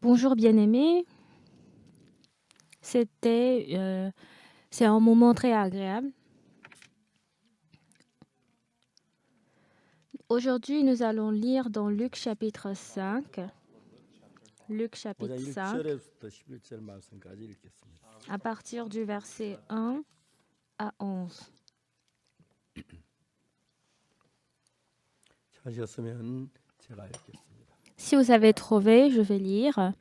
Bonjour bien-aimé, c'est un moment très agréable. Aujourd'hui, nous allons lire dans Luc chapitre 5. Luc chapitre 5, 1절에서부터 11절 말씀까지 읽겠습니다. à partir du verset 1 à 11. 찾으셨으면 제가 읽겠습니다. Si vous avez trouvé, je vais lire.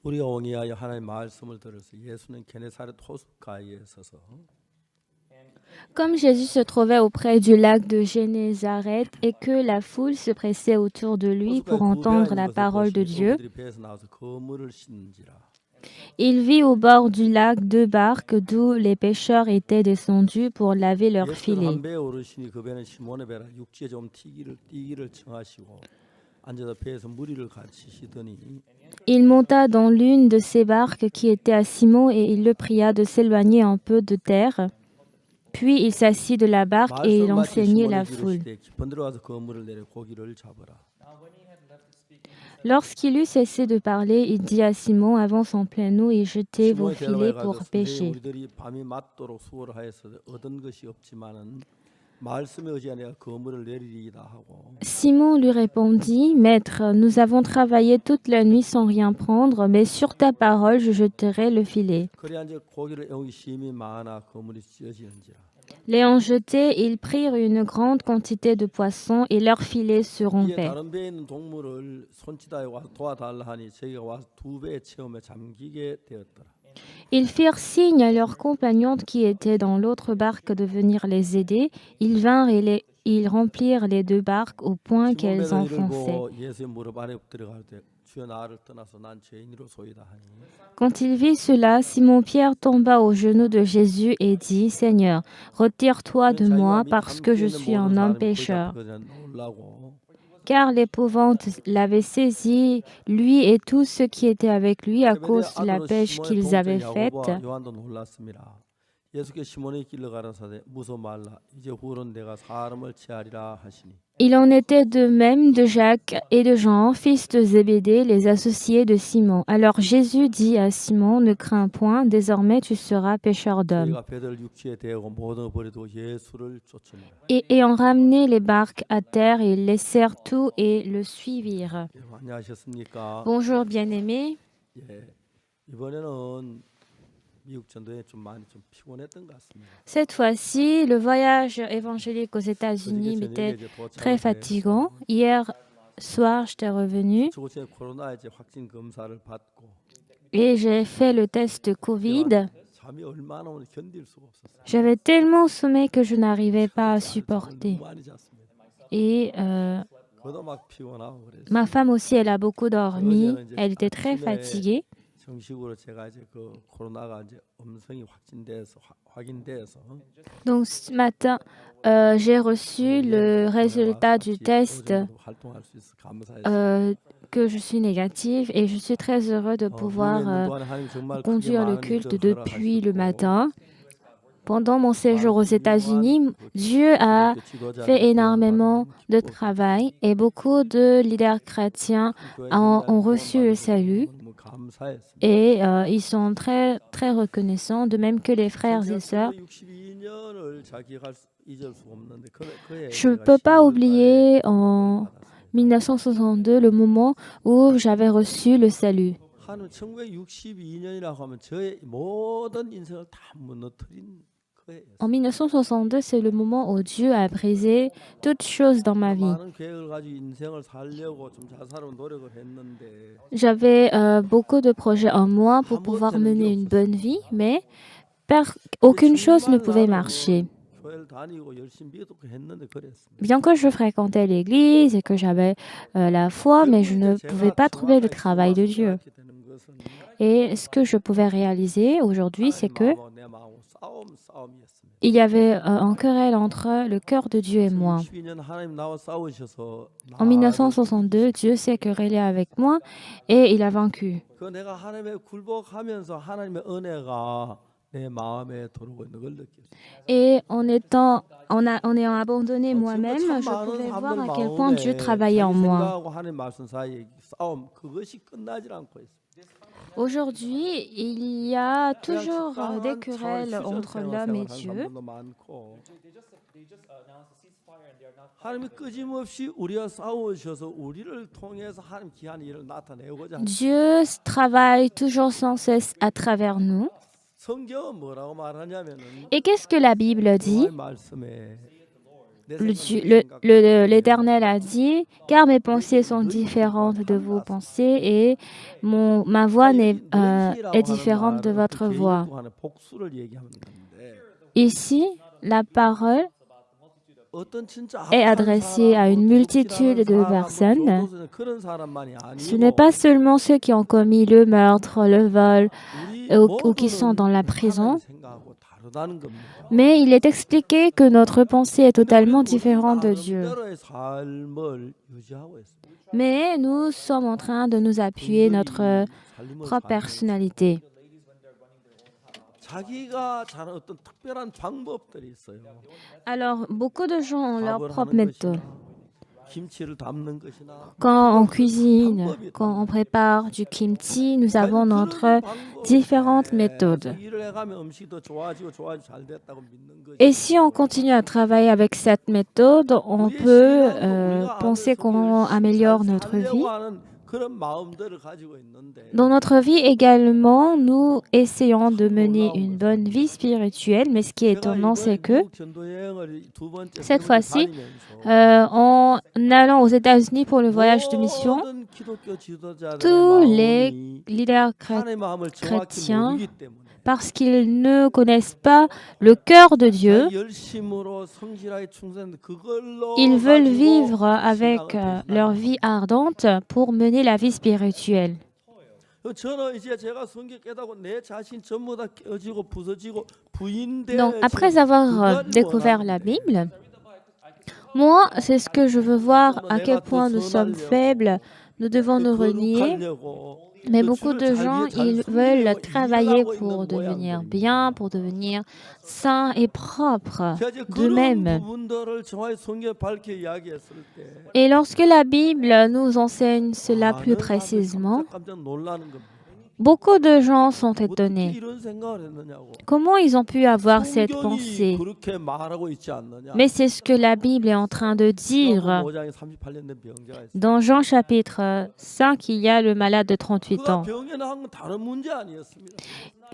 우리가 원이하여 하나님의 말씀을 들어서 예수는 게네사렛 호숫가에 서서 Comme Jésus se trouvait auprès du lac de Génézareth et que la foule se pressait autour de lui pour 호숫가에 두 배가 entendre 있는 la 것을 parole de 보시니 Dieu, 어부들이 배에서 나와서 그물을 씻는지라. il vit au bord du lac deux barques d'où les pêcheurs étaient descendus pour laver leurs 예수께서 filets. 한 배에 오르시니 그 배는 시몬의 배라 육지에 좀 뛰기를 청하시고 앉아서 배에서 무리를 가르치시더니 Il monta dans l'une de ces barques qui était à Simon et il le pria de s'éloigner un peu de terre. Puis il s'assit de la barque et il 말씀을 마치 enseignait la 시몬에게 foule. 이르시되 깊은 데로 가서 그물을 내려 고기를 잡으라. Lorsqu'il eut cessé de parler, il dit à Simon, avance en pleine eau et jetez vos 시몬이 filets 대답하여 pour 가서 선생님 pêcher. 우리들이 밤이 맞도록 수고를 하여서 얻은 것이 없지만은 말씀에 의지하여 그물을 내리리이다 하고 Simon lui répondit, Maître, nous avons travaillé toute la nuit sans rien prendre, mais sur ta parole je jeterai le filet. 그리한즉 고기를 애우기 심히 많아 그물이 찢어지는지라. L'ayant jeté, ils prirent une grande quantité de poissons et leurs filets se 이에 rompaient. 다른 배에 있는 동물을 손치다에 와서 도와달라 하니 저희가 와서 두 배에 채우며 잠기게 되었더라. Ils firent signe à leurs compagnons qui étaient dans l'autre barque de venir les aider. Ils vinrent et ils remplirent les deux barques au point 시몬 qu'elles 베드로 이를 enfonçaient. 보고 예수의 무릎 아래 엎드려 가되 주여 나를 떠나서 난 죄인으로소이다 하니 Quand il vit cela, Simon-Pierre tomba aux genoux de Jésus et dit, Seigneur, retire-toi de moi parce que je suis un homme pécheur. 놀라고 Car l'épouvante l'avait saisi, lui et tous ceux qui étaient avec lui, à 세베대 cause de la 아들 pêche 시몬의 qu'ils avaient 동생 faite. 야고보와 요한도 놀랐습니다. 예수께 시몬의 길러 가라사대 무서 말라 이제 후론 내가 사람을 취하리라 하시니 Il en était de même de Jacques et de Jean, fils de Zébédée, les associés de Simon. Alors Jésus dit à Simon, ne crains point, désormais tu seras pêcheur d'hommes. 저희가 배들 육지에 대고 모든 걸 버리고 예수를 쫓으니라. Et ayant ramené les barques à terre, ils laissèrent tout et le suivirent. 안녕하셨습니까? Bonjour bien-aimés. 예, 이번에는 미국 전도에 좀 많이 좀 피곤했던 것 같습니다. Cette fois-ci, le voyage évangélique aux États-Unis 어저께 m'était 저녁에 이제 très 도착을 fatigant. Hier soir, j'étais revenue 조금씩 코로나 이제 확진 검사를 받고 et j'ai fait le test Covid. 잠이 얼마나 오늘 견딜 수가 없었어요. J'avais tellement sommeil que je n'arrivais pas à supporter. 너무 많이 잤습니다. Et 그도 막 피곤하고 그랬어요. ma femme aussi, elle a beaucoup dormi. Elle était très fatiguée. 정식으로 제가 이제 그 코로나가 이제 음성이 확인돼서 Donc ce matin, j'ai reçu le résultat du test 활동할 수 있어 감사했어요. que je suis négative et je suis très heureux de pouvoir conduire le culte depuis le matin. Pendant mon séjour aux États-Unis, Dieu a fait énormément de travail et beaucoup de leaders chrétiens ont reçu le salut et ils sont très, très reconnaissants, de même que les frères et sœurs. Je ne peux pas oublier en 1962 le moment où j'avais reçu le salut. 한 1962년이라고 하면 저의 모든 인생을 다 무너뜨린 거예요. En 1962, c'est le moment où Dieu a brisé toutes choses dans ma vie. 많은 계획을 가지고 인생을 살려고 좀 잘 살려고 노력을 했는데 J'avais beaucoup de projets en moi pour pouvoir mener une bonne vie, mais aucune chose ne pouvait marcher. 교회를 다니고 열심히 믿었고 그랬습니다. Bien que je fréquentais l'église et que j'avais la foi, mais je ne pouvais pas trouver le travail de Dieu. Et ce que je pouvais réaliser aujourd'hui, c'est que il y avait un querelle entre le cœur de Dieu et moi. En 1962, Dieu s'est querellé avec moi et il a vaincu. 그 내가 하나님의 굴복하면서 하나님의 은혜가 내 마음에 들어오고 있는 걸 느꼈어요. Et en ayant abandonné moi-même, je pouvais voir à quel point Dieu travaillait en moi. 생각하고 하나님 말씀 사이의 싸움 그것이 끝나질 않고 있어요. Aujourd'hui, il y a toujours des querelles entre l'homme et Dieu. 하나님이 끊임없이 우리와 싸우셔서 우리를 통해서 하나님 기한 일을 나타내고자. Dieu travaille toujours sans cesse à travers nous. 성경은 뭐라고 말하냐면은 Et qu'est-ce que la Bible dit? 말씀에 L'Éternel a dit, car mes pensées sont différentes de vos pensées et ma voix est différente de votre voix. Ici, la parole est adressée à une multitude de personnes. Ce n'est pas seulement ceux qui ont commis le meurtre, le vol ou qui sont dans la prison. Mais il est expliqué que notre pensée est totalement différente de Dieu. Mais nous sommes en train de nous appuyer notre propre personnalité. Alors, beaucoup de gens ont leur propre méthode. Quand on cuisine, quand on prépare du kimchi, nous avons notre différentes méthodes. Et si on continue à travailler avec cette méthode, on peut penser qu'on améliore notre vie. Dans notre vie également, nous essayons de mener une bonne vie spirituelle, mais ce qui est étonnant, c'est que cette fois-ci, en allant aux États-Unis pour le voyage de mission, tous les leaders chrétiens, parce qu'ils ne connaissent pas le cœur de Dieu, ils veulent vivre avec leur vie ardente pour mener la vie spirituelle. Donc, après avoir découvert la Bible, moi, c'est ce que je veux voir, à quel point nous sommes faibles, nous devons nous renier. Mais beaucoup de gens, ils veulent travailler pour devenir bien, pour devenir sains et propres d'eux-mêmes. Et lorsque la Bible nous enseigne cela plus précisément, beaucoup de gens sont étonnés. Comment ils ont pu avoir cette pensée? Mais c'est ce que la Bible est en train de dire. Dans Jean chapitre 5, il y a le malade de 38 ans.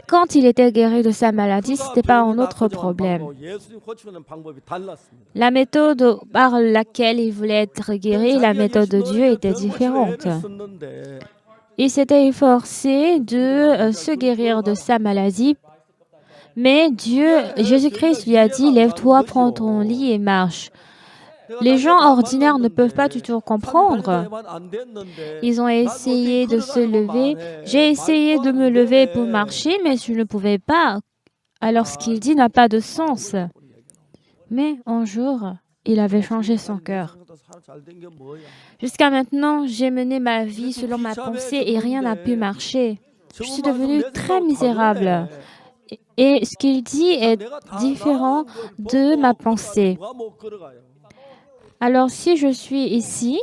Quand il était guéri de sa maladie, ce n'était pas un autre problème. La méthode par laquelle il voulait être guéri, la méthode de Dieu était différente. Il s'était efforcé de se guérir de sa maladie, mais Jésus-Christ lui a dit, lève-toi, prends ton lit et marche. Les gens ordinaires ne peuvent pas toujours comprendre. Ils ont essayé de se lever. J'ai essayé de me lever pour marcher, mais je ne pouvais pas. Alors ce qu'il dit n'a pas de sens. Mais un jour, il avait changé son cœur. Jusqu'à maintenant, j'ai mené ma vie selon ma pensée et rien n'a pu marcher. Je suis devenue très misérable. Et ce qu'il dit est différent de ma pensée. Alors, si je suis ici,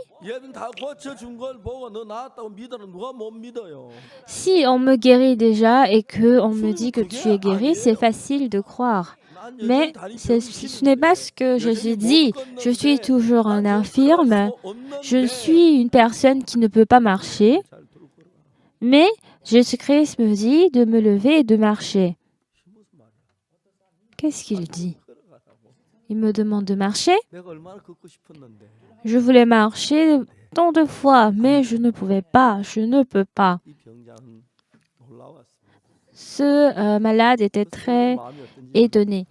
si on me guérit déjà et qu'on me dit que tu es guéri, c'est facile de croire. Mais ce n'est pas ce que Jésus dit. Je suis toujours un infirme. Je suis une personne qui ne peut pas marcher. Mais Jésus-Christ me dit de me lever et de marcher. Qu'est-ce qu'il dit? Il me demande de marcher. Je voulais marcher tant de fois, mais je ne pouvais pas. Je ne peux pas. Ce malade était très étonné.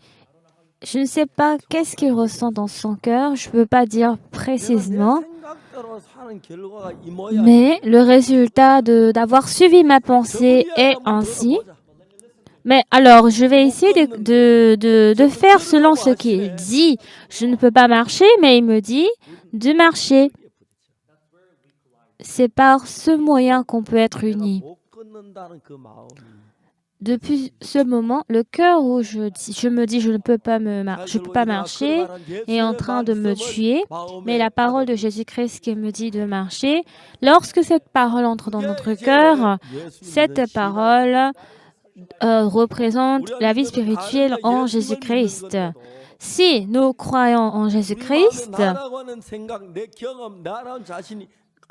Je ne sais pas qu'est-ce qu'il ressent dans son cœur. Je ne peux pas dire précisément. Mais le résultat d'avoir suivi ma pensée est ainsi. Mais alors, je vais essayer de faire selon ce qu'il dit. Je ne peux pas marcher, mais il me dit de marcher. C'est par ce moyen qu'on peut être unis. depuis ce moment, le cœur où je me dis je ne peux pas marcher est en train de me tuer, mais la parole de Jésus-Christ qui me dit de marcher, lorsque cette parole entre dans notre cœur, cette parole représente la vie spirituelle en Jésus-Christ. Si nous croyons en Jésus-Christ,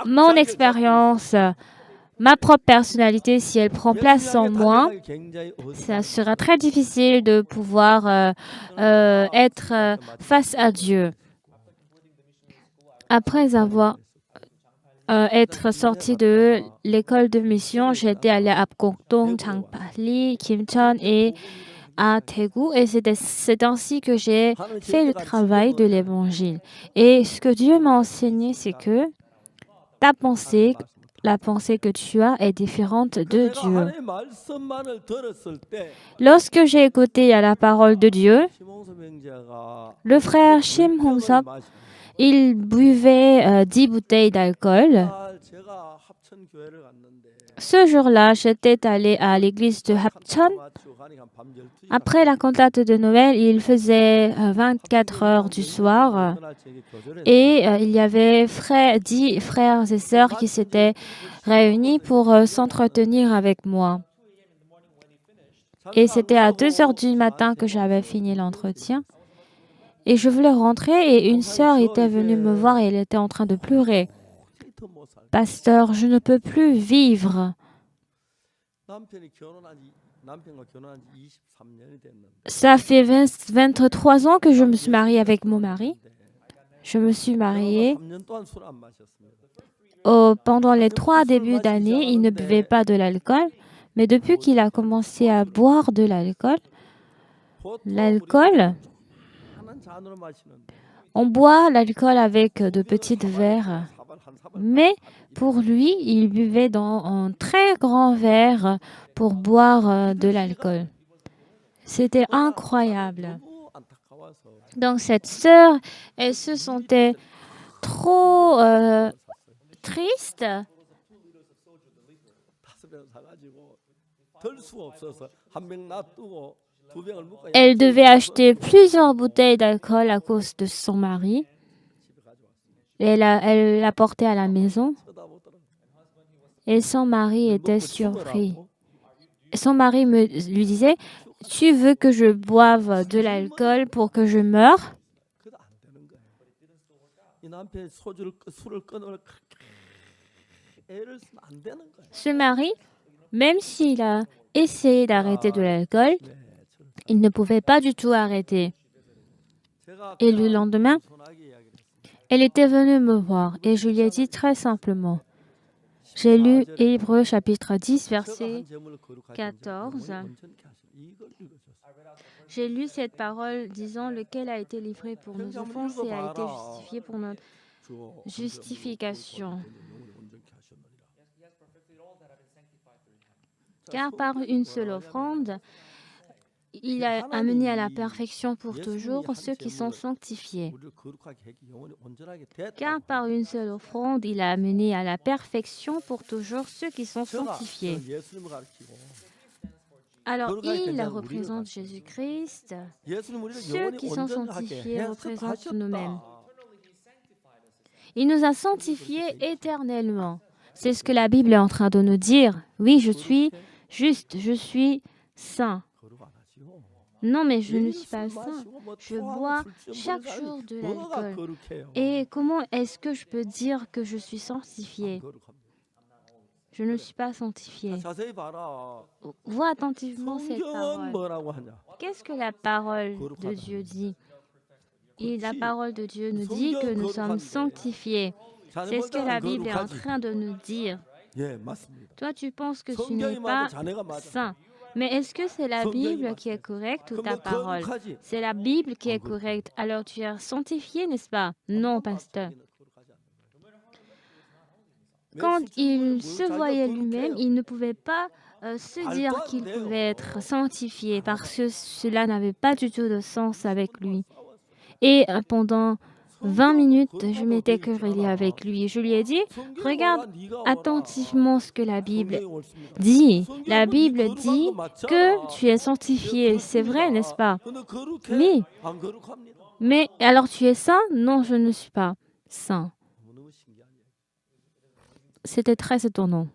mon expérience, ma propre personnalité, si elle prend place en moi, ça sera très difficile de pouvoir être face à Dieu. Après avoir être sorti de l'école de mission, j'étais allée à Apgokdong, Changpali, Kimcheon et à Daegu, et c'est ainsi que j'ai fait le travail de l'évangile. Et ce que Dieu m'a enseigné, c'est que ta pensée, la pensée que tu as est différente de Dieu. Lorsque j'ai écouté la parole de Dieu, le frère Shim Hong-sop, il buvait 10 bouteilles d'alcool. Ce jour-là, j'étais allée à l'église de Hapcheon. Après la cantate de Noël, il faisait 24 heures du soir et il y avait 10 frères et sœurs qui s'étaient réunis pour s'entretenir avec moi. Et c'était à 2 heures du matin que j'avais fini l'entretien. Et je voulais rentrer et une sœur était venue me voir et elle était en train de pleurer. « Pasteur, je ne peux plus vivre. » Ça fait 23 ans que je me suis mariée avec mon mari. Je me suis mariée. Pendant les 3 débuts d'année, il ne buvait pas de l'alcool. Mais depuis qu'il a commencé à boire de l'alcool, on boit l'alcool avec de petits verres. Mais pour lui, il buvait dans un très grand verre pour boire de l'alcool. C'était incroyable. Donc cette sœur, elle se sentait trop triste. Elle devait acheter plusieurs bouteilles d'alcool à cause de son mari. Elle l'a porté à la maison. Et son mari était surpris. Son mari lui disait, « Tu veux que je boive de l'alcool pour que je meure ?» Ce mari, même s'il a essayé d'arrêter de l'alcool, il ne pouvait pas du tout arrêter. Et le lendemain, elle était venue me voir et je lui ai dit très simplement, j'ai lu Hébreux chapitre 10, verset 14. J'ai lu cette parole disant lequel a été livré pour nos offenses et a été justifié pour notre justification. Car par une seule offrande, il a amené à la perfection pour toujours ceux qui sont sanctifiés. Car par une seule offrande, il a amené à la perfection pour toujours ceux qui sont sanctifiés. Alors, il représente Jésus-Christ. Ceux qui sont sanctifiés représentent nous-mêmes. Il nous a sanctifiés éternellement. C'est ce que la Bible est en train de nous dire. Oui, je suis juste, je suis saint. Non, mais je ne suis pas saint. Je bois chaque jour de l'alcool. Et comment est-ce que je peux dire que je suis sanctifié? Je ne suis pas sanctifié. Vois attentivement cette parole. Qu'est-ce que la parole de Dieu dit? Et la parole de Dieu nous dit que nous sommes sanctifiés. C'est ce que la Bible est en train de nous dire. Toi, tu penses que tu n'es pas saint. Mais est-ce que c'est la Bible qui est correcte ou ta parole? C'est la Bible qui est correcte. Alors tu es sanctifié, n'est-ce pas? Non, pasteur. Quand il se voyait lui-même, il ne pouvait pas se dire qu'il pouvait être sanctifié parce que cela n'avait pas du tout de sens avec lui. Et pendant 20 minutes, je m'étais querellée avec lui. Je lui ai dit, regarde attentivement ce que la Bible dit. La Bible dit que tu es sanctifié. C'est vrai, n'est-ce pas? Oui. Mais alors tu es saint? Non, je ne suis pas saint. C'était très étonnant.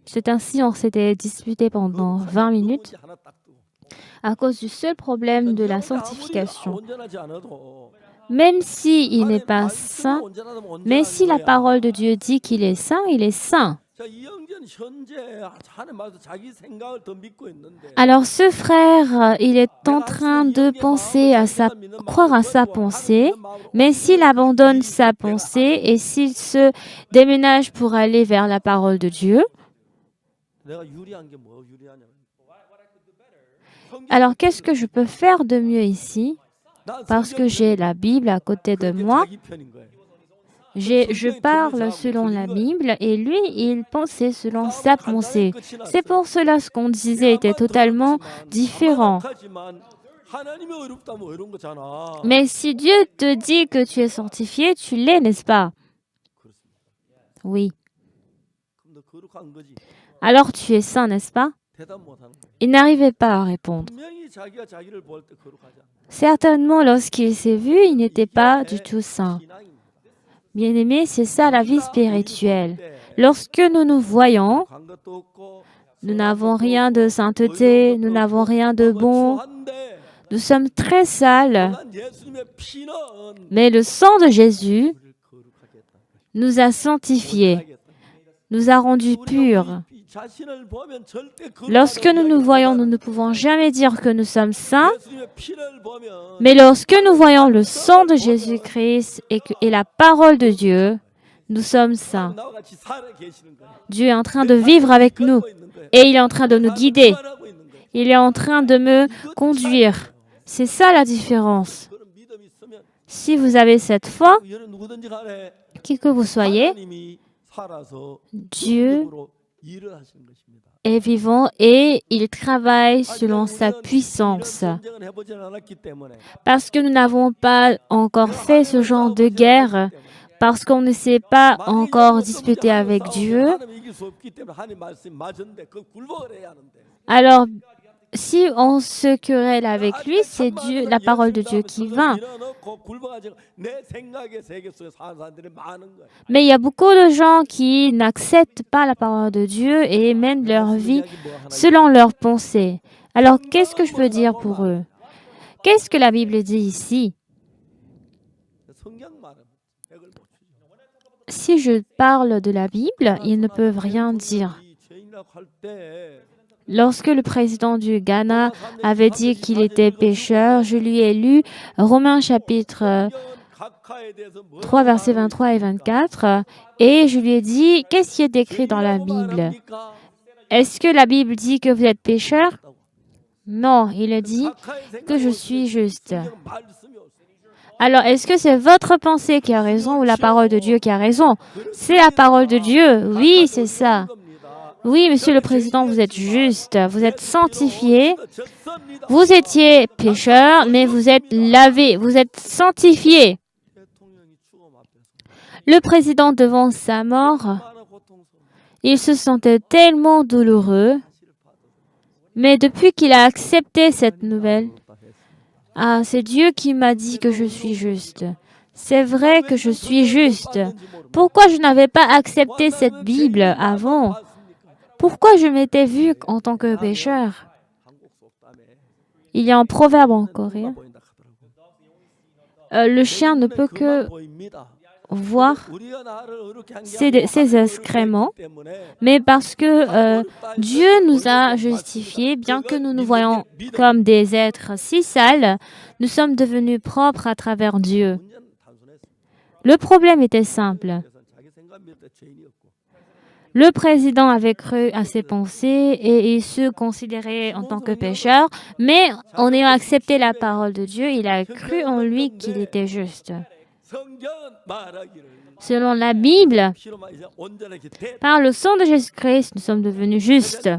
C'est ainsi on s'était disputé pendant 20 minutes à cause du seul problème de la sanctification. Même s'il n'est pas saint, mais si la parole de Dieu dit qu'il est saint, il est saint. Alors ce frère, il est en train de penser croire à sa pensée, mais s'il abandonne sa pensée et s'il se déménage pour aller vers la parole de Dieu, alors qu'est-ce que je peux faire de mieux ici? Parce que j'ai la Bible à côté de moi. Je parle selon la Bible et lui, il pensait selon sa pensée. C'est pour cela que ce qu'on disait était totalement différent. Mais si Dieu te dit que tu es sanctifié, tu l'es, n'est-ce pas? Oui. Alors tu es saint, n'est-ce pas? Il n'arrivait pas à répondre. Certainement, lorsqu'il s'est vu, il n'était pas du tout saint. Bien-aimés, c'est ça la vie spirituelle. Lorsque nous nous voyons, nous n'avons rien de sainteté, nous n'avons rien de bon, nous sommes très sales, mais le sang de Jésus nous a sanctifiés, nous a rendus purs. Lorsque nous nous voyons, nous ne pouvons jamais dire que nous sommes saints, mais lorsque nous voyons le sang de Jésus-Christ et la parole de Dieu, nous sommes saints. Dieu est en train de vivre avec nous et il est en train de nous guider. Il est en train de me conduire. C'est ça la différence. Si vous avez cette foi, qui que vous soyez, Dieu est vivant et il travaille selon sa puissance. Parce que nous n'avons pas encore fait ce genre de guerre, parce qu'on ne s'est pas encore disputé avec Dieu. Alors, si on se querelle avec lui, c'est Dieu, la parole de Dieu qui vint. Mais il y a beaucoup de gens qui n'acceptent pas la parole de Dieu et mènent leur vie selon leurs pensées. Alors, qu'est-ce que je peux dire pour eux? Qu'est-ce que la Bible dit ici? Si je parle de la Bible, ils ne peuvent rien dire. Lorsque le président du Ghana avait dit qu'il était pécheur, je lui ai lu Romains chapitre 3, versets 23 et 24, et je lui ai dit, qu'est-ce qui est écrit dans la Bible? Est-ce que la Bible dit que vous êtes pécheur? Non, il a dit que je suis juste. Alors, est-ce que c'est votre pensée qui a raison ou la parole de Dieu qui a raison? C'est la parole de Dieu. Oui, c'est ça. Oui, Monsieur le Président, vous êtes juste, vous êtes sanctifié. Vous étiez pécheur, mais vous êtes lavé, vous êtes sanctifié. Le président, devant sa mort, il se sentait tellement douloureux, mais depuis qu'il a accepté cette nouvelle, c'est Dieu qui m'a dit que je suis juste. C'est vrai que je suis juste. Pourquoi je n'avais pas accepté cette Bible avant? Pourquoi je m'étais vu en tant que pécheur? Il y a un proverbe en coréen. Le chien ne peut que voir ses excréments, mais parce que Dieu nous a justifiés, bien que nous nous voyons comme des êtres si sales, nous sommes devenus propres à travers Dieu. Le problème était simple. Le président avait cru à ses pensées et il se considérait en tant que pécheur, mais en ayant accepté la parole de Dieu, il a cru en lui qu'il était juste. Selon la Bible, par le sang de Jésus-Christ, nous sommes devenus justes.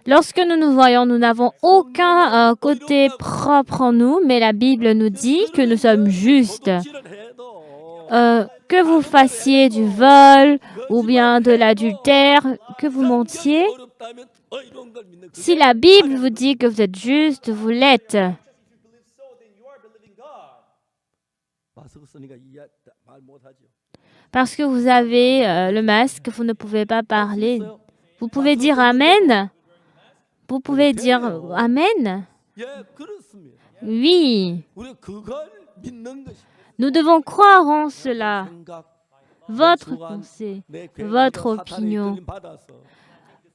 Lorsque nous nous voyons, nous n'avons aucun côté propre en nous, mais la Bible nous dit que nous sommes justes. Que vous fassiez du vol ou bien de l'adultère, que vous mentiez, si la Bible vous dit que vous êtes juste, vous l'êtes. Parce que vous avez le masque, vous ne pouvez pas parler. Vous pouvez dire Amen? Vous pouvez dire Amen? Oui. Nous devons croire en cela. Votre pensée, votre opinion.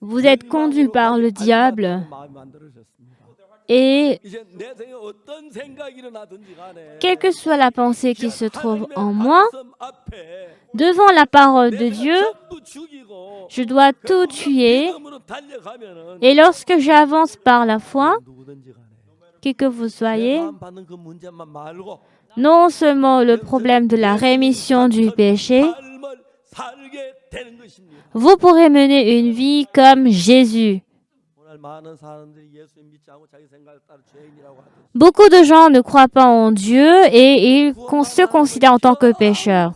Vous êtes conduit par le diable et quelle que soit la pensée qui se trouve en moi, devant la parole de Dieu, je dois tout tuer. Et lorsque j'avance par la foi, qui que vous soyez, non seulement le problème de la rémission du péché, vous pourrez mener une vie comme Jésus. Beaucoup de gens ne croient pas en Dieu et ils se considèrent en tant que pécheurs.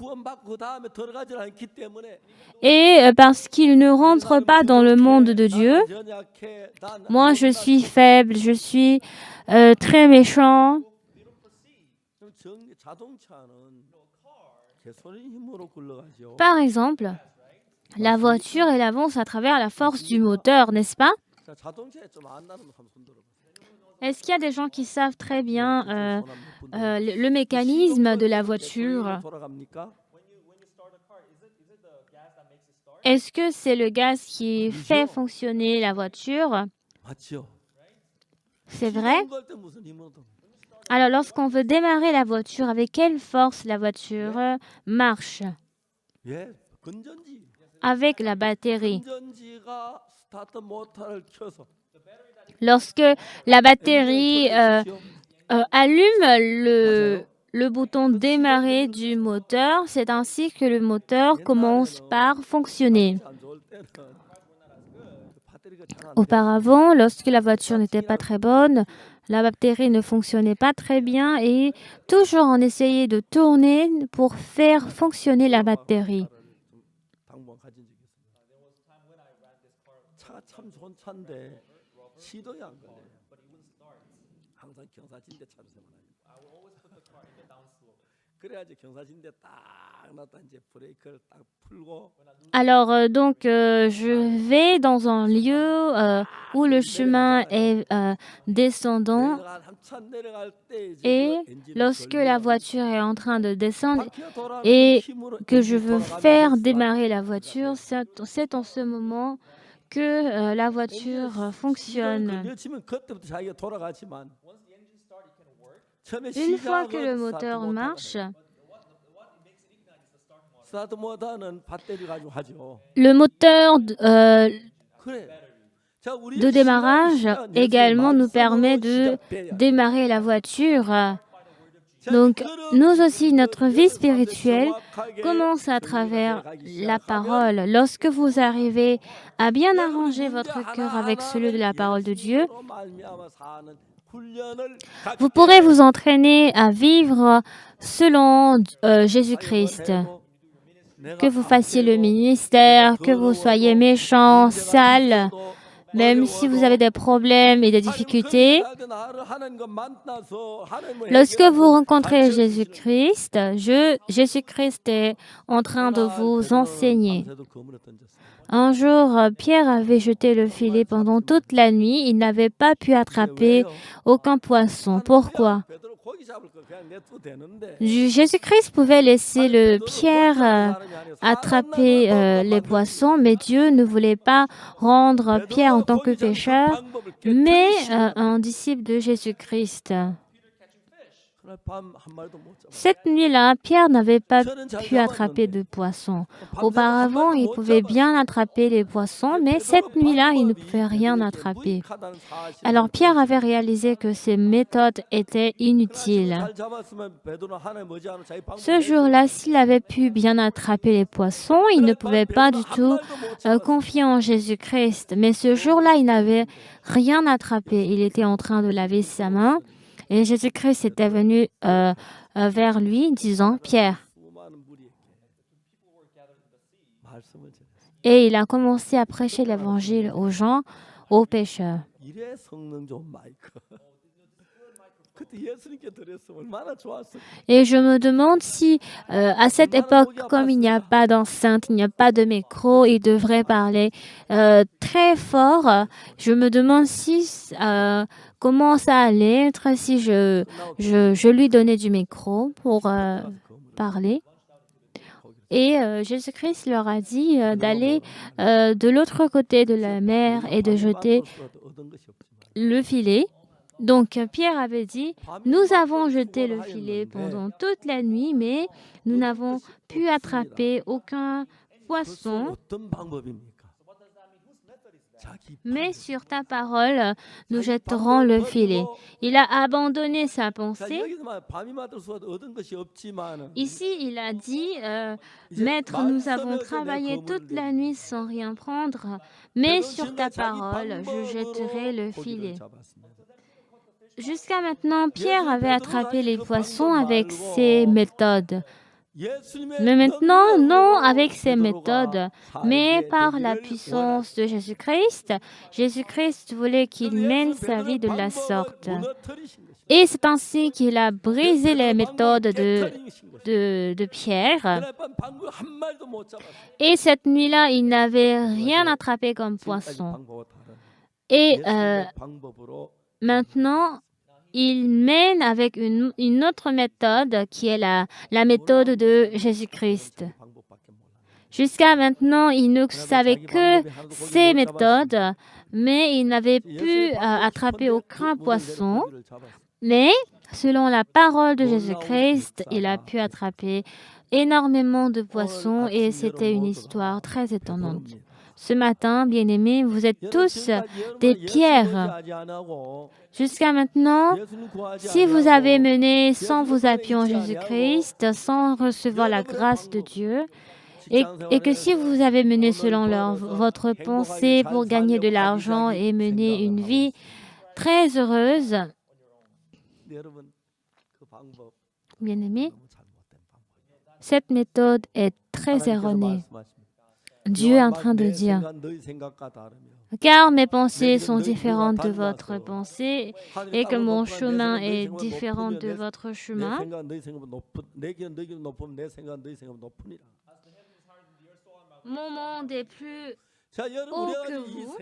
Et parce qu'ils ne rentrent pas dans le monde de Dieu, moi je suis faible, je suis très méchant. Par exemple, la voiture, elle avance à travers la force du moteur, n'est-ce pas? Est-ce qu'il y a des gens qui savent très bien le mécanisme de la voiture? Est-ce que c'est le gaz qui fait fonctionner la voiture? C'est vrai? Alors, lorsqu'on veut démarrer la voiture, avec quelle force la voiture marche? Avec la batterie. Lorsque la batterie allume le bouton démarrer du moteur, c'est ainsi que le moteur commence par fonctionner. Auparavant, lorsque la voiture n'était pas très bonne, la batterie ne fonctionnait pas très bien et toujours on essayait de tourner pour faire fonctionner la batterie. Alors, donc, je vais dans un lieu où le chemin est descendant et lorsque la voiture est en train de descendre et que je veux faire démarrer la voiture, c'est en ce moment que la voiture fonctionne. Une fois que le moteur marche, le moteur de démarrage également nous permet de démarrer la voiture. Donc, nous aussi, notre vie spirituelle commence à travers la parole. Lorsque vous arrivez à bien arranger votre cœur avec celui de la parole de Dieu, vous pourrez vous entraîner à vivre selon Jésus-Christ. Que vous fassiez le ministère, que vous soyez méchant, sale, même si vous avez des problèmes et des difficultés, lorsque vous rencontrez Jésus-Christ, Jésus-Christ est en train de vous enseigner. Un jour, Pierre avait jeté le filet pendant toute la nuit. Il n'avait pas pu attraper aucun poisson. Pourquoi? Jésus-Christ pouvait laisser Pierre attraper les poissons, mais Dieu ne voulait pas rendre Pierre en tant que pécheur, mais un disciple de Jésus-Christ. Cette nuit-là, Pierre n'avait pas pu attraper de poissons. Auparavant, il pouvait bien attraper les poissons, mais cette nuit-là, il ne pouvait rien attraper. Alors Pierre avait réalisé que ces méthodes étaient inutiles. Ce jour-là, s'il avait pu bien attraper les poissons, il ne pouvait pas du tout confier en Jésus-Christ. Mais ce jour-là, il n'avait rien attrapé. Il était en train de laver sa main. Et Jésus-Christ était venu vers lui, disant, Pierre. Et il a commencé à prêcher l'évangile aux gens, aux pécheurs. Et je me demande si, à cette époque, comme il n'y a pas d'enceinte, il n'y a pas de micro, il devrait parler très fort. Je me demande si comment ça allait être si je lui donnais du micro pour parler. Et Jésus-Christ leur a dit d'aller de l'autre côté de la mer et de jeter le filet. Donc Pierre avait dit, nous avons jeté le filet pendant toute la nuit, mais nous n'avons pu attraper aucun poisson. Mais sur ta parole, nous jetterons le filet. Il a abandonné sa pensée. Ici, il a dit, Maître, nous avons travaillé toute la nuit sans rien prendre, mais sur ta parole, je jetterai le filet. Jusqu'à maintenant, Pierre avait attrapé les poissons avec ses méthodes. Mais maintenant, non avec ses méthodes, mais par la puissance de Jésus-Christ. Jésus-Christ voulait qu'il mène sa vie de la sorte. Et c'est ainsi qu'il a brisé les méthodes de Pierre. Et cette nuit-là, il n'avait rien attrapé comme poisson. Et maintenant, il mène avec une autre méthode qui est la méthode de Jésus-Christ. Jusqu'à maintenant, il ne savait que ces méthodes, mais il n'avait pu attraper aucun poisson. Mais selon la parole de Jésus-Christ, il a pu attraper énormément de poissons et c'était une histoire très étonnante. Ce matin, bien-aimés, vous êtes tous des pierres. Jusqu'à maintenant, si vous avez mené sans vous appuyer en Jésus-Christ, sans recevoir la grâce de Dieu, et que si vous avez mené selon votre pensée pour gagner de l'argent et mener une vie très heureuse, bien-aimés, cette méthode est très erronée. Dieu est en train de dire, car mes pensées sont différentes de votre pensée et que mon chemin est différent de votre chemin. Mon monde est plus haut que vous.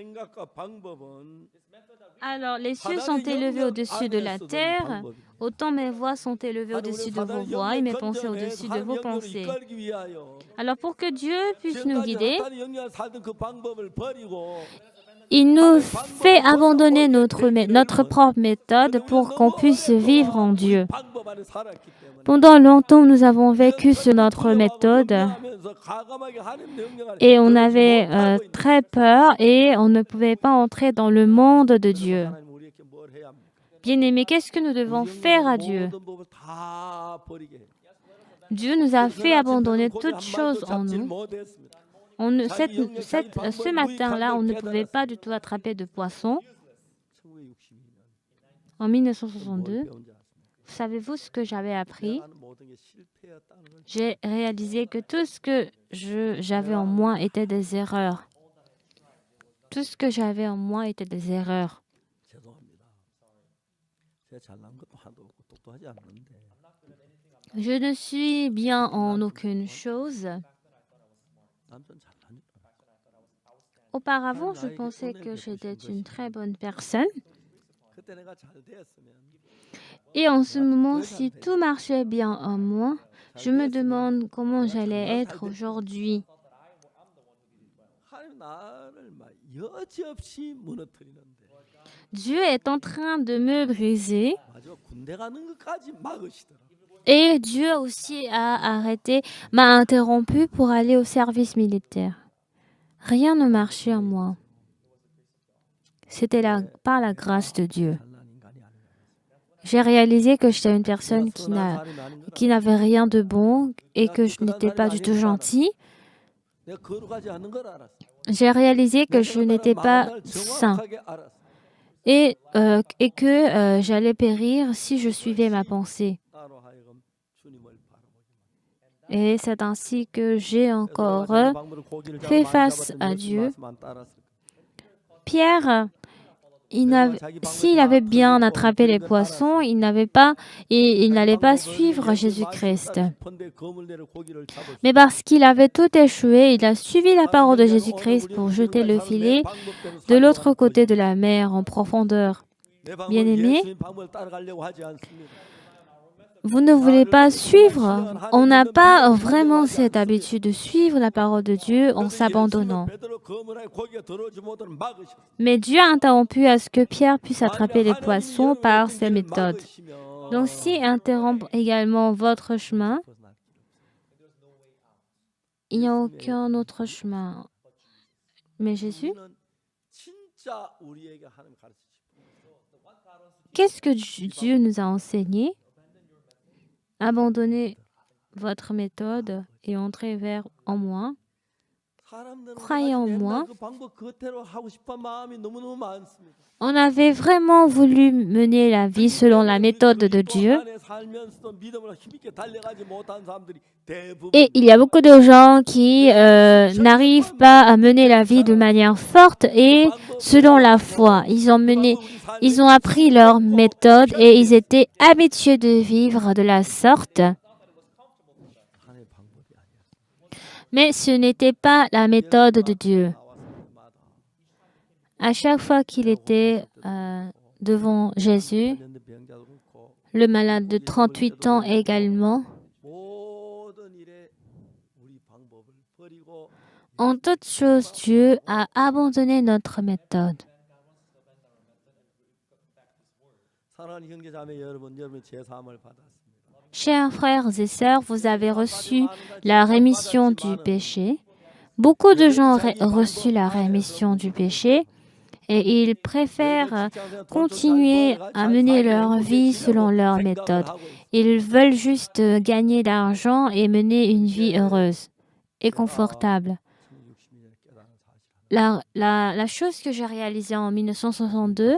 Alors, les cieux sont élevés au-dessus de la terre, autant mes voies sont élevées au-dessus de vos voies et mes pensées au-dessus de vos pensées. Alors, pour que Dieu puisse nous guider, il nous fait abandonner notre propre méthode pour qu'on puisse vivre en Dieu. Pendant longtemps, nous avons vécu sur notre méthode et on avait très peur et on ne pouvait pas entrer dans le monde de Dieu. Bien-aimés, qu'est-ce que nous devons faire à Dieu? Dieu nous a fait abandonner toutes choses en nous. Ce matin-là, on ne pouvait pas du tout attraper de poissons. En 1962, savez-vous ce que j'avais appris? J'ai réalisé que tout ce que j'avais en moi était des erreurs. Tout ce que j'avais en moi était des erreurs. Je ne suis bien en aucune chose. Auparavant, je pensais que j'étais une très bonne personne. Et en ce moment, si tout marchait bien en moi, je me demande comment j'allais être aujourd'hui. Dieu est en train de me briser Et Dieu aussi m'a interrompu pour aller au service militaire. Rien ne marchait en moi. C'était par la grâce de Dieu. J'ai réalisé que j'étais une personne qui n'avait rien de bon et que je n'étais pas du tout gentille. J'ai réalisé que je n'étais pas saint et que j'allais périr si je suivais ma pensée. Et c'est ainsi que j'ai encore fait face à Dieu. Pierre, s'il avait bien attrapé les poissons, il n'allait pas suivre Jésus-Christ. Mais parce qu'il avait tout échoué, il a suivi la parole de Jésus-Christ pour jeter le filet de l'autre côté de la mer en profondeur. Bien-aimés, vous ne voulez pas suivre. On n'a pas vraiment cette habitude de suivre la parole de Dieu en s'abandonnant. Mais Dieu a interrompu à ce que Pierre puisse attraper les poissons par ses méthodes. Donc, s'il interrompt également votre chemin, il n'y a aucun autre chemin. Mais Jésus, qu'est-ce que Dieu nous a enseigné? Abandonnez votre méthode et entrez en moi. Croyez en moi. On avait vraiment voulu mener la vie selon la méthode de Dieu. Et il y a beaucoup de gens qui n'arrivent pas à mener la vie de manière forte et selon la foi. Ils ont appris leur méthode et ils étaient habitués de vivre de la sorte. Mais ce n'était pas la méthode de Dieu. À chaque fois qu'il était devant Jésus, le malade de 38 ans également, en toute chose, Dieu a abandonné notre méthode. Chers frères et sœurs, vous avez reçu la rémission du péché. Beaucoup de gens ont reçu la rémission du péché et ils préfèrent continuer à mener leur vie selon leur méthode. Ils veulent juste gagner d'argent et mener une vie heureuse et confortable. La chose que j'ai réalisée en 1962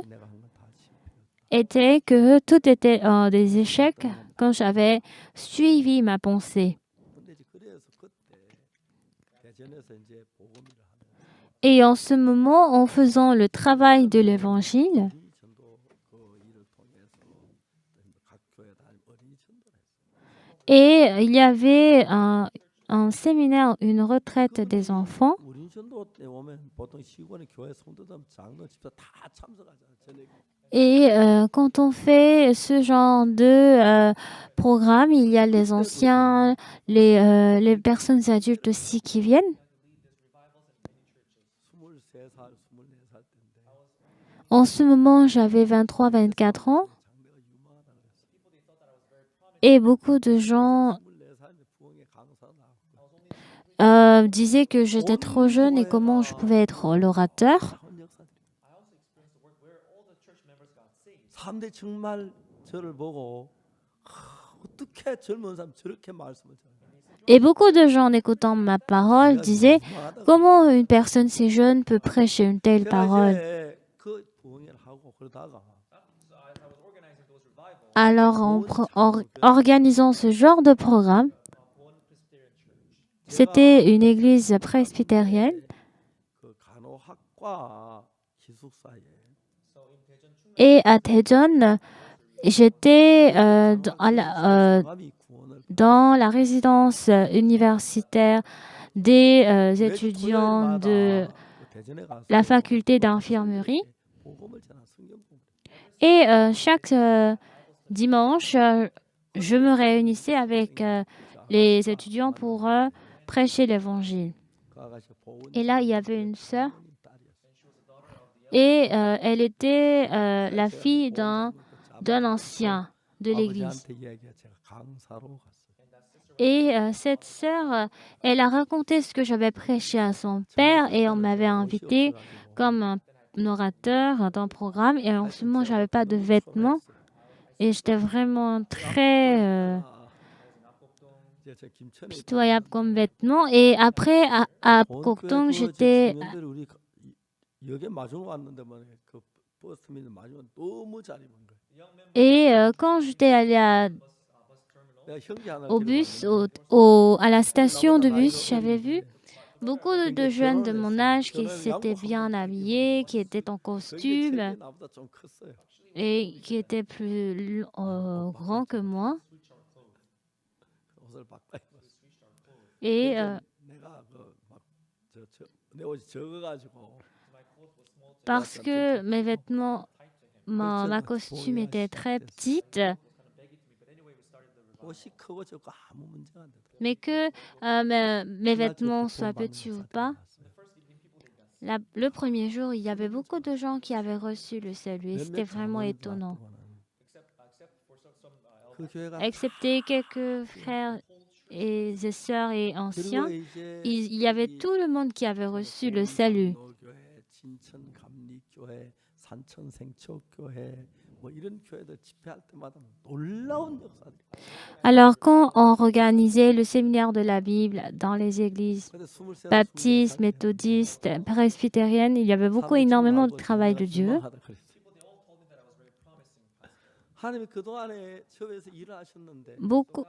était que tout était des échecs quand j'avais suivi ma pensée. Et en ce moment, en faisant le travail de l'Évangile, et il y avait un séminaire, une retraite des enfants. Et quand on fait ce genre de programme, il y a les anciens, les personnes adultes aussi qui viennent. En ce moment, j'avais 23-24 ans. Et beaucoup de gens disaient que j'étais trop jeune et comment je pouvais être l'orateur. Et beaucoup de gens, en écoutant ma parole, disaient « Comment une personne si jeune peut prêcher une telle parole ?» Alors, en organisant ce genre de programme, c'était une église presbytérienne. Et à Daejeon, j'étais dans la résidence universitaire des étudiants de la faculté d'infirmerie. Et chaque dimanche, je me réunissais avec les étudiants pour prêcher l'évangile. Et là, il y avait une sœur. Et elle était la fille d'un ancien. de l'église. Et cette sœur, elle a raconté ce que j'avais prêché à son père et on m'avait invité comme un orateur d'un programme. Et en ce moment, je n'avais pas de vêtements et j'étais vraiment très pitoyable comme vêtements. Et après, à Gokdong, j'étais... Et quand j'étais allée au bus, à la station de bus, j'avais vu beaucoup de jeunes de mon âge qui s'étaient bien habillés, qui étaient en costume et qui étaient plus grands que moi. Et parce que mes vêtements, ma costume était très petite, mais que mes vêtements soient petits ou pas, le premier jour, il y avait beaucoup de gens qui avaient reçu le salut et c'était vraiment étonnant. Excepté quelques frères et sœurs et anciens, il y avait tout le monde qui avait reçu le salut. Alors, quand on organisait le séminaire de la Bible dans les églises baptistes, méthodistes, presbytériennes, il y avait énormément de travail de Dieu.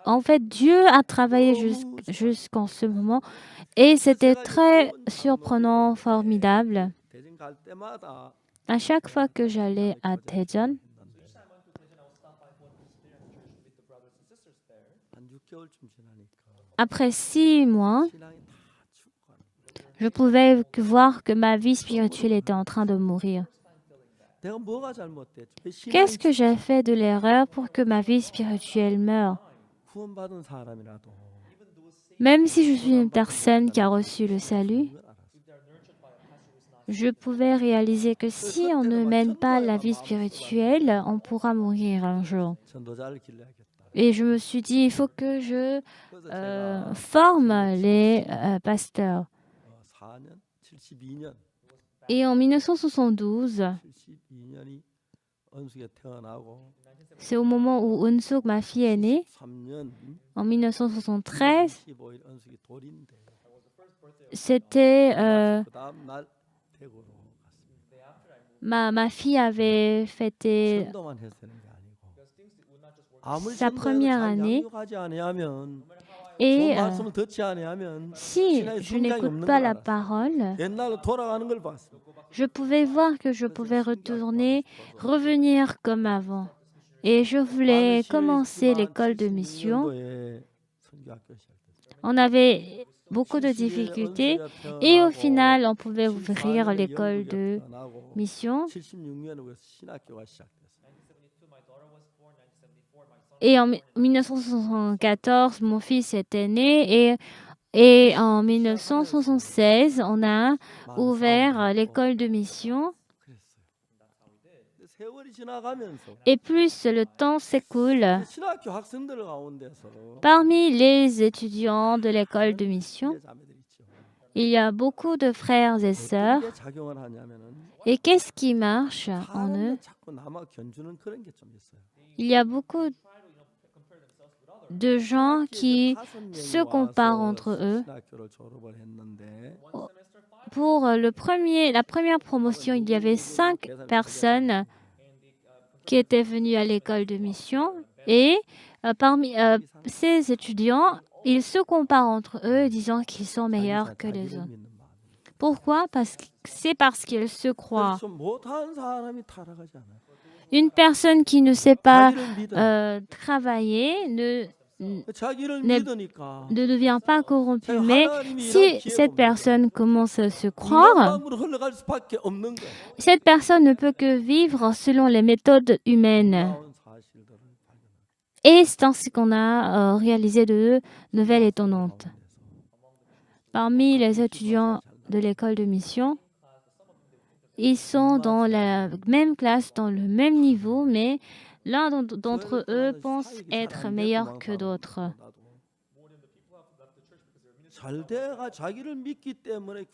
En fait, Dieu a travaillé jusqu'en ce moment et c'était très surprenant, formidable. À chaque fois que j'allais à Daejeon, après 6 mois, je pouvais voir que ma vie spirituelle était en train de mourir. Qu'est-ce que j'ai fait de l'erreur pour que ma vie spirituelle meure? Même si je suis une personne qui a reçu le salut, je pouvais réaliser que si on ne mène pas la vie spirituelle, on pourra mourir un jour. Et je me suis dit, il faut que je forme les pasteurs. Et en 1972, c'est au moment où Eun-suk, ma fille, est née. En 1973, c'était... ma fille avait fêté sa première année. Et si je n'écoute pas la parole, je pouvais voir que je pouvais revenir comme avant. Et je voulais commencer l'école de mission. On avait beaucoup de difficultés et au final, on pouvait ouvrir l'école de mission. Et en 1974, mon fils était né et en 1976, on a ouvert l'école de mission. Et plus le temps s'écoule, parmi les étudiants de l'école de mission, il y a beaucoup de frères et sœurs. Et qu'est-ce qui marche en eux? Il y a beaucoup de gens qui se comparent entre eux. Pour la première promotion, il y avait 5 personnes qui étaient venues à l'école de mission et parmi ces étudiants, ils se comparent entre eux disant qu'ils sont meilleurs que les autres. Pourquoi? C'est parce qu'ils se croient. Une personne qui ne sait pas travailler ne devient pas corrompue. Mais si cette personne commence à se croire, cette personne ne peut que vivre selon les méthodes humaines. Et c'est ainsi qu'on a réalisé de nouvelles étonnantes. Parmi les étudiants de l'école de mission, ils sont dans la même classe, dans le même niveau, mais l'un d'entre eux pense être meilleur que d'autres.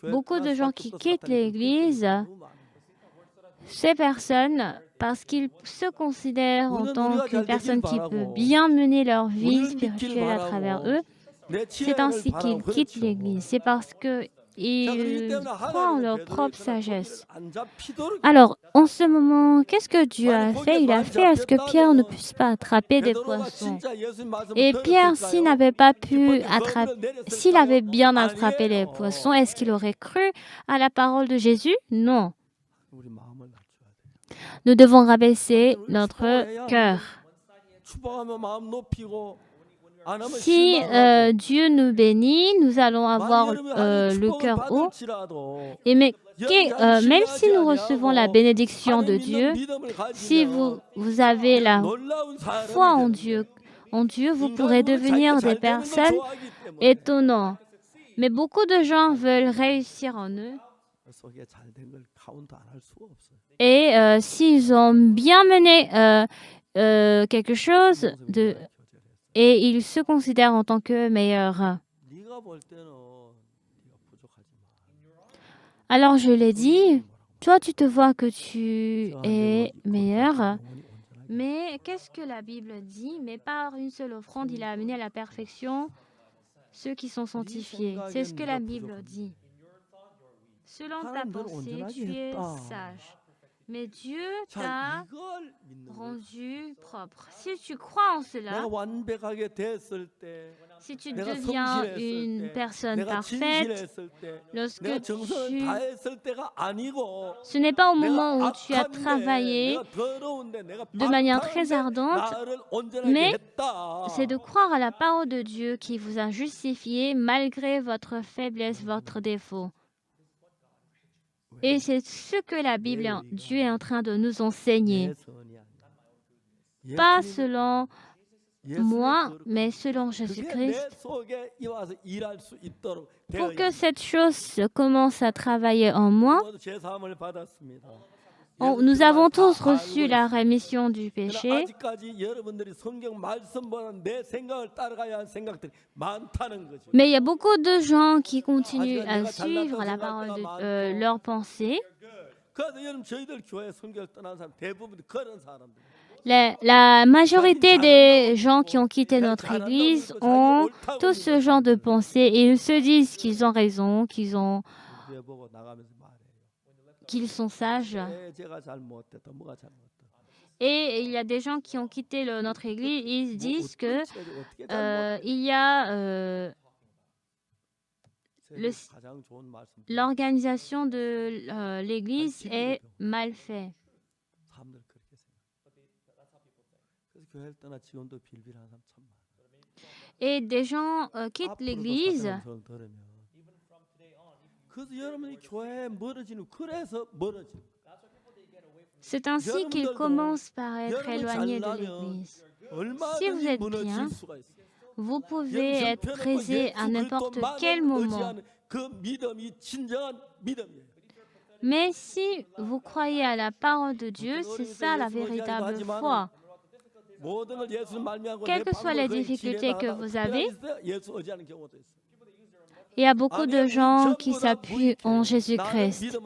Beaucoup de gens qui quittent l'Église, ces personnes, parce qu'ils se considèrent en tant qu'une personne qui peut bien mener leur vie spirituelle à travers eux, c'est ainsi qu'ils quittent l'Église. C'est parce qu'ils croient en leur propre sagesse. Alors, en ce moment, qu'est-ce que Dieu a fait? Il a fait à ce que Pierre ne puisse pas attraper des poissons. Et Pierre, s'il avait bien attrapé les poissons, est-ce qu'il aurait cru à la parole de Jésus? Non. Nous devons rabaisser notre cœur. Si Dieu nous bénit, nous allons avoir le cœur haut. Et même si nous recevons la bénédiction de Dieu, si vous avez la foi en Dieu, vous pourrez devenir des personnes étonnantes. Mais beaucoup de gens veulent réussir en eux. Et s'ils ont bien mené quelque chose, et ils se considèrent en tant que meilleurs. Alors je l'ai dit, toi tu te vois que tu es meilleur, mais qu'est-ce que la Bible dit? Mais par une seule offrande, il a amené à la perfection ceux qui sont sanctifiés. C'est ce que la Bible dit. Selon ta pensée, tu es sage. Mais Dieu t'a rendu propre. Si tu crois en cela, si tu deviens une personne parfaite, ce n'est pas au moment où tu as travaillé de manière très ardente, mais c'est de croire à la parole de Dieu qui vous a justifié malgré votre faiblesse, votre défaut. Et c'est ce que la Bible, Dieu est en train de nous enseigner. Pas selon moi, mais selon Jésus-Christ. Pour que cette chose commence à travailler en moi, nous avons tous reçu la rémission du péché. Mais il y a beaucoup de gens qui continuent à suivre la parole de leurs pensées. La majorité des gens qui ont quitté notre Église ont tout ce genre de pensées et ils se disent qu'ils ont raison, qu'ils sont sages. Et il y a des gens qui ont quitté notre Église, ils disent que l'organisation de l'Église est mal faite. Et des gens quittent l'Église. C'est ainsi qu'ils commencent par être éloignés de l'Église. Si vous êtes bien, vous pouvez être présent à n'importe quel moment. Mais si vous croyez à la parole de Dieu, c'est ça la véritable foi. Quelles que soient les difficultés que vous avez, il y a beaucoup de gens qui s'appuient en Jésus-Christ.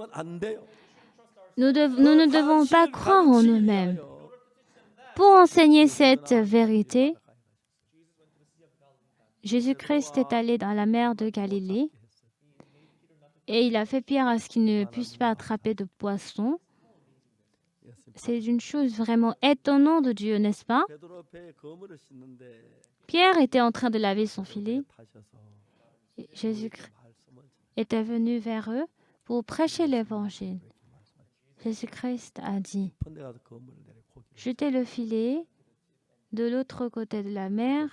Nous ne devons pas croire en nous-mêmes. Pour enseigner cette vérité, Jésus-Christ est allé dans la mer de Galilée et il a fait Pierre à ce qu'il ne puisse pas attraper de poissons. C'est une chose vraiment étonnante de Dieu, n'est-ce pas? Pierre était en train de laver son filet. Jésus-Christ était venu vers eux pour prêcher l'Évangile. Jésus-Christ a dit, jetez le filet de l'autre côté de la mer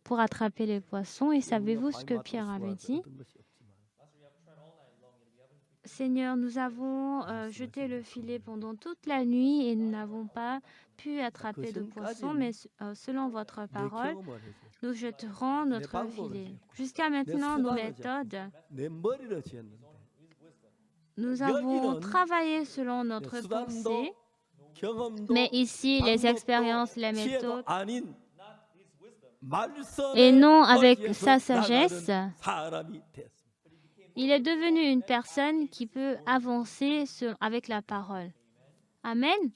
pour attraper les poissons. Et savez-vous ce que Pierre avait dit? Seigneur, nous avons jeté le filet pendant toute la nuit et nous n'avons pas pu attraper de poissons, mais selon votre parole, nous jetterons notre filet. Jusqu'à maintenant, nos méthodes, nous avons travaillé selon notre pensée Mais ici, les expériences, les méthodes, et non avec sa sagesse, il est devenu une personne qui peut avancer avec la parole. Amen.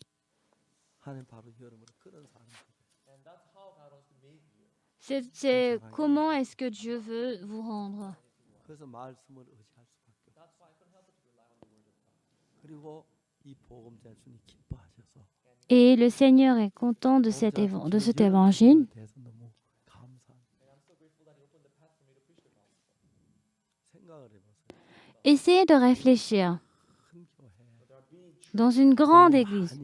C'est comment est-ce que Dieu veut vous rendre. Et le Seigneur est content de cet évangile. Essayez de réfléchir. Dans une grande église,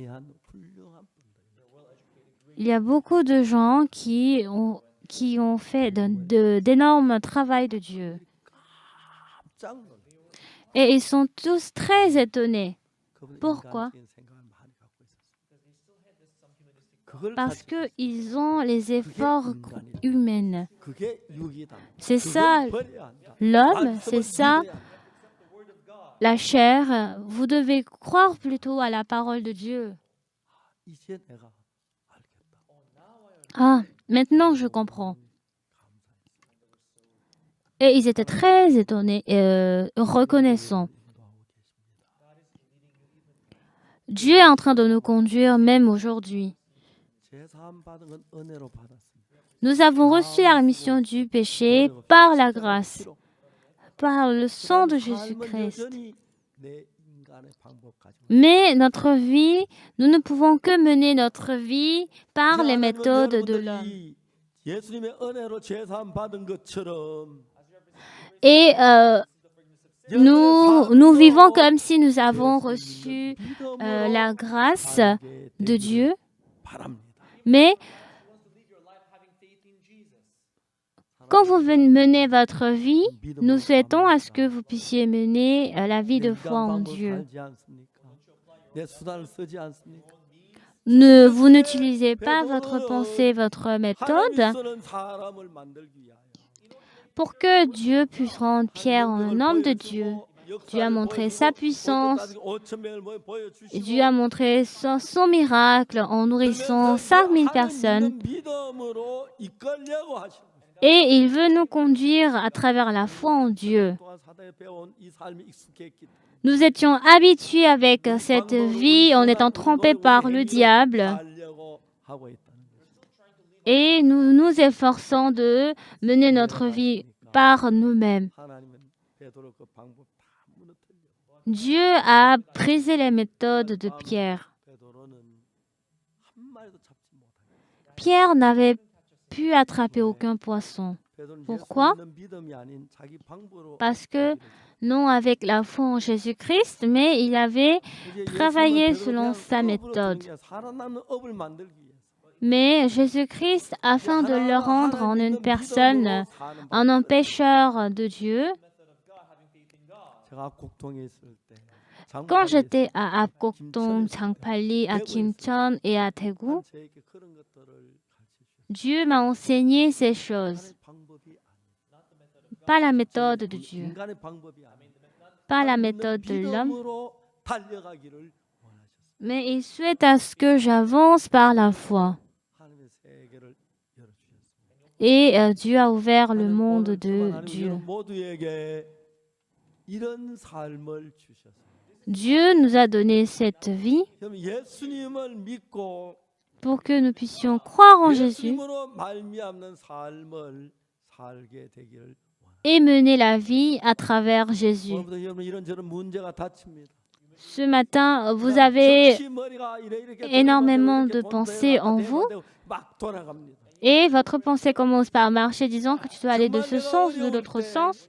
il y a beaucoup de gens qui ont fait d'énormes travail de Dieu. Et ils sont tous très étonnés. Pourquoi? Parce qu'ils ont les efforts humains. C'est ça l'homme, c'est ça la chair. Vous devez croire plutôt à la parole de Dieu. Ah, maintenant je comprends. Et ils étaient très étonnés et reconnaissants. Dieu est en train de nous conduire même aujourd'hui. Nous avons reçu la rémission du péché par la grâce, par le sang de Jésus-Christ. Mais notre vie, nous ne pouvons que mener notre vie par les méthodes de l'homme. Et nous vivons comme si nous avons reçu la grâce de Dieu. Mais quand vous menez votre vie, nous souhaitons à ce que vous puissiez mener la vie de foi en Dieu. Vous n'utilisez pas votre pensée, votre méthode pour que Dieu puisse rendre Pierre un homme de Dieu. Dieu a montré sa puissance. Dieu a montré son miracle en nourrissant 5000 personnes. Et il veut nous conduire à travers la foi en Dieu. Nous étions habitués avec cette vie en étant trompés par le diable. Et nous nous efforçons de mener notre vie par nous-mêmes. Dieu a brisé les méthodes de Pierre. Pierre n'avait pu attraper aucun poisson. Pourquoi? Parce que non avec la foi en Jésus-Christ, mais il avait travaillé selon sa méthode. Mais Jésus-Christ, afin de le rendre en une personne, en un pécheur de Dieu, quand j'étais à Apgokdong, Jangpalli, à Kimcheon et à Daegu, Dieu m'a enseigné ces choses. Pas la méthode de Dieu, pas la méthode de l'homme, mais il souhaite à ce que j'avance par la foi. Et Dieu a ouvert le monde de Dieu. Dieu nous a donné cette vie pour que nous puissions croire en Jésus et mener la vie à travers Jésus. Ce matin, vous avez énormément de pensées en vous et votre pensée commence par marcher disant que tu dois aller de ce sens ou de l'autre sens.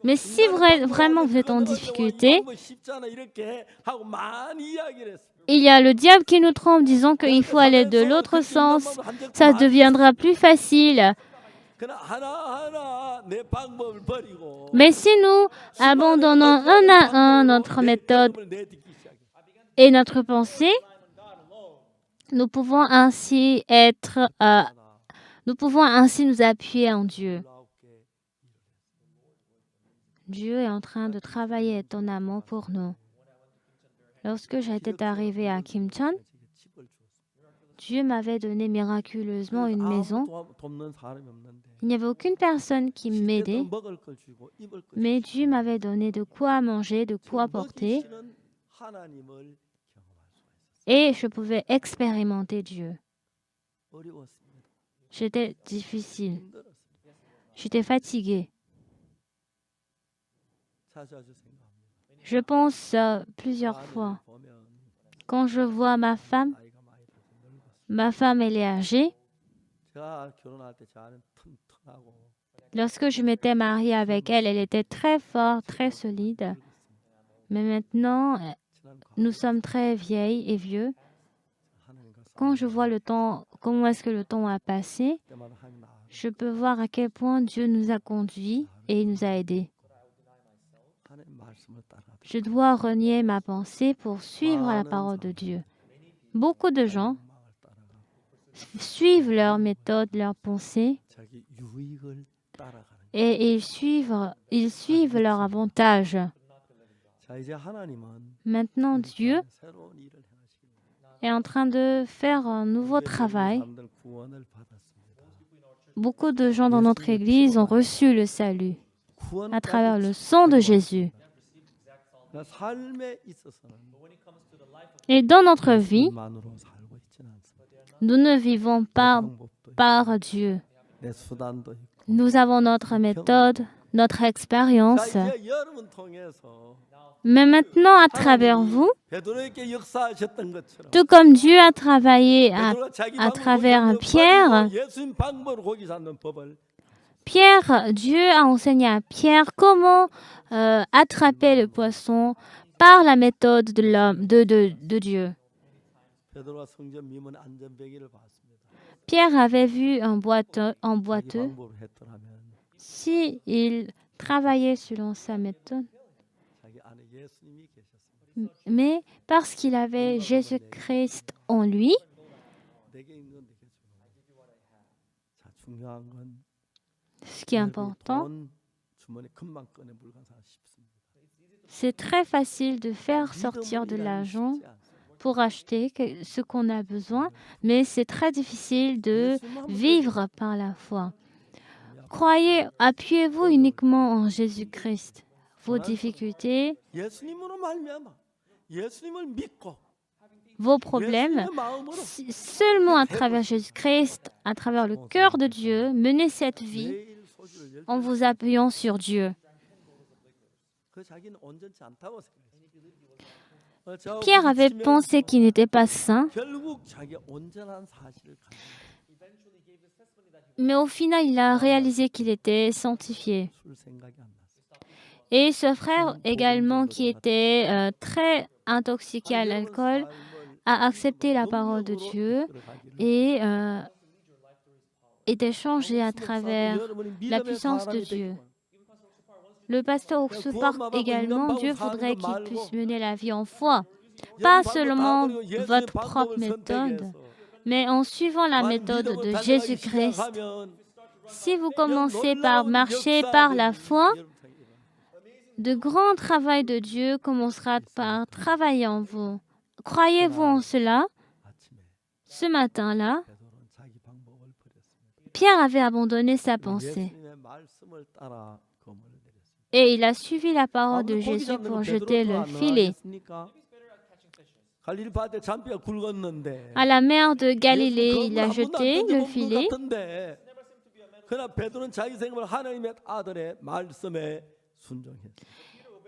Mais si vraiment vous êtes en difficulté, il y a le diable qui nous trompe disant qu'il faut aller de l'autre sens. Ça deviendra plus facile. Mais si nous abandonnons un à un notre méthode et notre pensée, nous pouvons ainsi nous appuyer en Dieu. Dieu est en train de travailler étonnamment pour nous. Lorsque j'étais arrivée à Kimcheon, Dieu m'avait donné miraculeusement une maison. Il n'y avait aucune personne qui m'aidait, mais Dieu m'avait donné de quoi manger, de quoi porter, et je pouvais expérimenter Dieu. J'étais difficile. J'étais fatiguée. Je pense plusieurs fois. Quand je vois ma femme, elle est âgée. Lorsque je m'étais mariée avec elle, elle était très forte, très solide. Mais maintenant, nous sommes très vieilles et vieux. Quand je vois le temps, comment est-ce que le temps a passé, je peux voir à quel point Dieu nous a conduits et nous a aidés. Je dois renier ma pensée pour suivre la parole de Dieu. Beaucoup de gens suivent leur méthode, leur pensée, et ils suivent leur avantage. Maintenant, Dieu est en train de faire un nouveau travail. Beaucoup de gens dans notre Église ont reçu le salut à travers le sang de Jésus. Et dans notre vie, nous ne vivons pas par Dieu. Nous avons notre méthode, notre expérience. Mais maintenant, à travers vous, tout comme Dieu a travaillé à travers Pierre, Dieu a enseigné à Pierre comment attraper le poisson par la méthode de Dieu. Pierre avait vu un boiteux. S'il travaillait selon sa méthode, mais parce qu'il avait Jésus-Christ en lui, ce qui est important, c'est très facile de faire sortir de l'argent pour acheter ce qu'on a besoin, mais c'est très difficile de vivre par la foi. Croyez, appuyez-vous uniquement en Jésus-Christ. Vos difficultés, vos problèmes, seulement à travers Jésus-Christ, à travers le cœur de Dieu, menez cette vie en vous appuyant sur Dieu. Pierre avait pensé qu'il n'était pas saint, mais au final, il a réalisé qu'il était sanctifié. Et ce frère également, qui était très intoxiqué à l'alcool, a accepté la parole de Dieu et était changé à travers la puissance de Dieu. Le pasteur Oksu Park également, Dieu voudrait qu'il puisse mener la vie en foi. Pas seulement votre propre méthode, mais en suivant la méthode de Jésus-Christ. Si vous commencez par marcher par la foi, de grands travail de Dieu commencera par travailler en vous. Croyez-vous en cela? Ce matin-là, Pierre avait abandonné sa pensée. Et il a suivi la parole de Jésus pour jeter le filet. À la mer de Galilée, il a jeté le filet.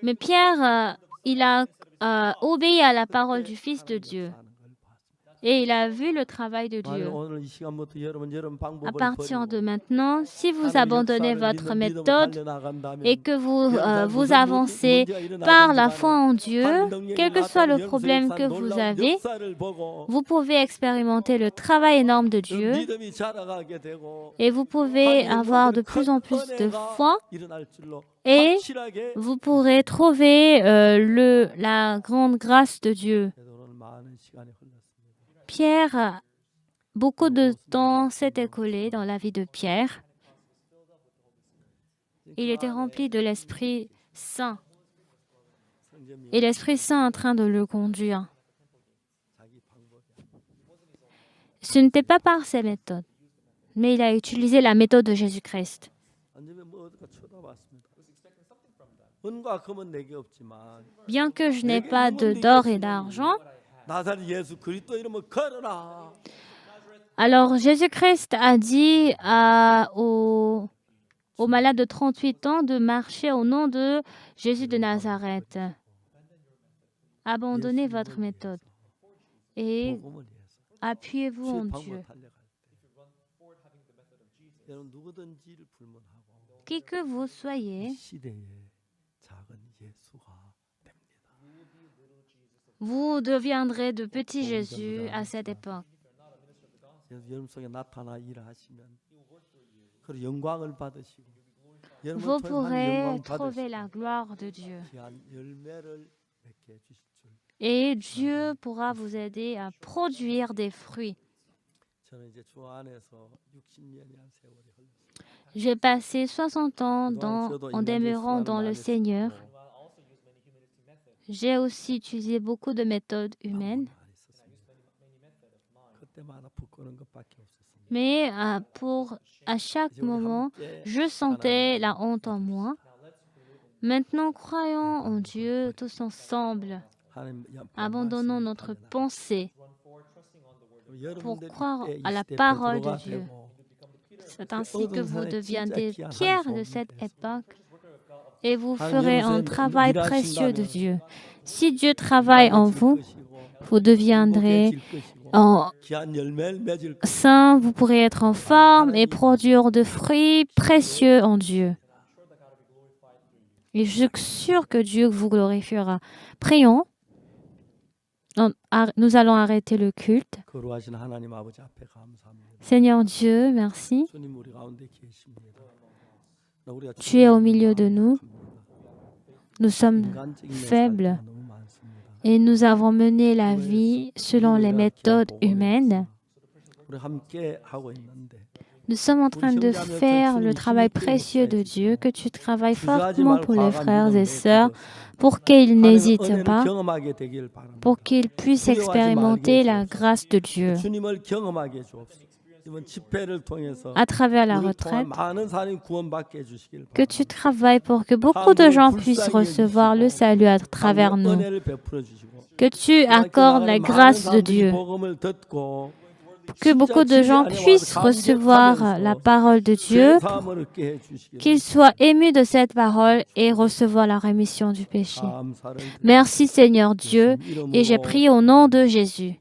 Mais Pierre, il a obéi à la parole du Fils de Dieu. Et il a vu le travail de Dieu. À partir de maintenant, si vous abandonnez votre méthode et que vous avancez par la foi en Dieu, quel que soit le problème que vous avez, vous pouvez expérimenter le travail énorme de Dieu et vous pouvez avoir de plus en plus de foi et vous pourrez trouver la grande grâce de Dieu. Pierre, beaucoup de temps s'est écoulé dans la vie de Pierre. Il était rempli de l'Esprit Saint. Et l'Esprit Saint est en train de le conduire. Ce n'était pas par ses méthodes, mais il a utilisé la méthode de Jésus-Christ. Bien que je n'ai pas d'or et d'argent, alors Jésus-Christ a dit aux malades de 38 ans de marcher au nom de Jésus de Nazareth. Abandonnez votre méthode et appuyez-vous en Dieu. Qui que vous soyez, vous deviendrez de petits Jésus à cette époque. Vous pourrez trouver la gloire de Dieu. Et Dieu pourra vous aider à produire des fruits. J'ai passé 60 ans en demeurant dans le Seigneur. J'ai aussi utilisé beaucoup de méthodes humaines. Mais à chaque moment, je sentais la honte en moi. Maintenant, croyons en Dieu tous ensemble. Abandonnons notre pensée pour croire à la parole de Dieu. C'est ainsi que vous deviendrez pierre de cette époque et vous ferez un travail précieux de Dieu. Si Dieu travaille en vous, vous deviendrez saint, vous pourrez être en forme et produire de fruits précieux en Dieu. Et je suis sûre que Dieu vous glorifiera. Prions. Nous allons arrêter le culte. Seigneur Dieu, merci. Tu es au milieu de nous. Nous sommes faibles et nous avons mené la vie selon les méthodes humaines. Nous sommes en train de faire le travail précieux de Dieu, que tu travailles fortement pour les frères et sœurs, pour qu'ils n'hésitent pas, pour qu'ils puissent expérimenter la grâce de Dieu. À travers la retraite, que tu travailles pour que beaucoup de gens puissent recevoir le salut à travers nous. Que tu accordes la grâce de Dieu. Que beaucoup de gens puissent recevoir la parole de Dieu, qu'ils soient émus de cette parole et recevoir la rémission du péché. Merci Seigneur Dieu, et j'ai prié au nom de Jésus.